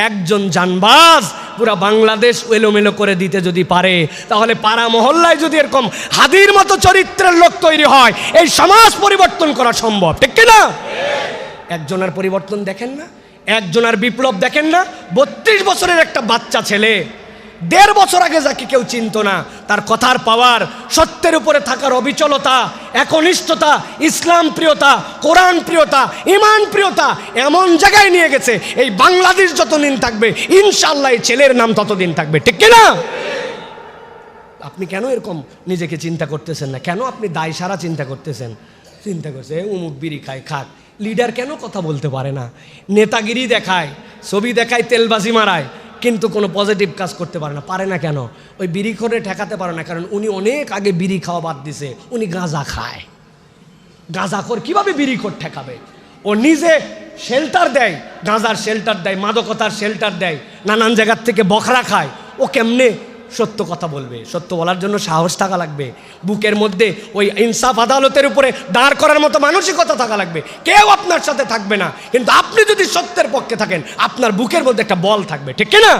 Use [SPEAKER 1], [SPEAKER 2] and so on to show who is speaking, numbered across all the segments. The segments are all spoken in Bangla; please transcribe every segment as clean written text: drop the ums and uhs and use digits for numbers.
[SPEAKER 1] একজন জানবাজ পুরা বাংলাদেশ এলোমেলো করে দিতে যদি পারে, তাহলে পাড়া মহল্লায় যদি এরকম হাদির মতো চরিত্রের লোক তৈরি হয়, এই সমাজ পরিবর্তন করা সম্ভব, ঠিক কিনা? একজনের পরিবর্তন দেখেন না, একজনের বিপ্লব দেখেন না। 32 বছরের একটা বাচ্চা ছেলে, 1.5 বছর আগে যাকে কেউ চিনত না, তার কথার পাওয়ার, সত্যের উপরে থাকার অবিচলতা, একনিষ্ঠতা, ইসলাম প্রিয়তা, কোরআন প্রিয়তা, ইমান প্রিয়তা এমন জায়গায় নিয়ে গেছে, এই বাংলাদেশ যতদিন থাকবে ইনশাআল্লাহ এই ছেলের নাম ততদিন থাকবে, ঠিক কিনা? আপনি কেন এরকম নিজেকে চিন্তা করতেছেন না? কেন আপনি দায় সারা চিন্তা করতেছেন? চিন্তা করছে উমুক বিড়ি খায়, খাক। লিডার কেন কথা বলতে পারে না? নেতাগিরি দেখায়, ছবি দেখায়, তেলবাজি মারায়, কিন্তু কোনো পজিটিভ কাজ করতে পারে না। পারে না কেন? ওই বিড়িখোরে ঠেকাতে পারে না, কারণ উনি অনেক আগে বিড়ি খাওয়া বাদ দিছে, উনি গাঁজা খায়। গাঁজাখোর কীভাবে বিড়িখোর ঠেকাবে? ও নিজে শেল্টার দেয়, গাঁজার শেল্টার দেয়, মাদকতার শেল্টার দেয়, নানান জায়গার থেকে বখরা খায়। ও কেমনে সত্য কথা বলবে? সত্য বলার জন্য সাহস থাকা লাগবে, বুকের মধ্যে ওই ইনসাফ আদালতের উপরে দাঁড় করার মতো মানসিকতা থাকা লাগবে। কেউ আপনার সাথে থাকবে না, কিন্তু আপনি যদি সত্যের পক্ষে থাকেন আপনার বুকের মধ্যে একটা বল থাকবে, ঠিক কিনা?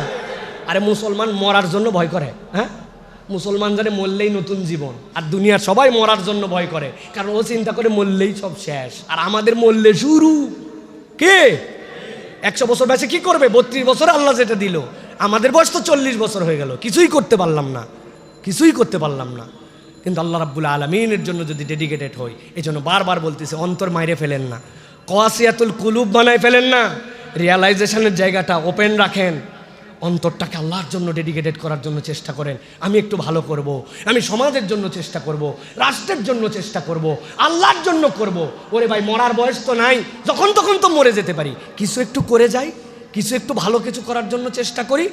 [SPEAKER 1] আরে মুসলমান মরার জন্য ভয় করে, হ্যাঁ? মুসলমান জানে মরলেই নতুন জীবন, আর দুনিয়ার সবাই মরার জন্য ভয় করে, কারণ ও চিন্তা করে মরলেই সব শেষ, আর আমাদের মরলে শুরু। কে 100 বছর বেঁচে কি করবে? 32 বছর আল্লাহ যেটা দিল, আমাদের বয়স তো 40 বছর হয়ে গেল, কিছুই করতে পারলাম না, কিছুই করতে পারলাম না। কিন্তু আল্লাহ রাব্বুল আলামিনের জন্য যদি ডেডিকেটেড হই, এই জন্য বারবার বলতেছে অন্তর মাইরে ফেলেন না, কওয়াসিয়াতুল কুলুব বানায় ফেলেন না, রিয়ালাইজেশনের জায়গাটা ওপেন রাখেন, অন্তরটাকে আল্লাহর জন্য ডেডিকেটেড করার জন্য চেষ্টা করেন। আমি একটু ভালো করব, আমি সমাজের জন্য চেষ্টা করব, রাষ্ট্রের জন্য চেষ্টা করব, আল্লাহর জন্য করব। ওরে ভাই, মরার বয়স তো নাই, যখন তখন তো মরে যেতে পারি, কিছু একটু করে যাই, কিছু একটু ভালো কিছু করার জন্য চেষ্টা করি।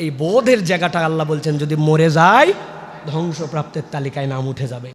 [SPEAKER 1] এই বোধের জায়গাটা আল্লাহ বলছেন যদি মরে যায় ধ্বংসপ্রাপ্তের তালিকায় নাম উঠে যাবে।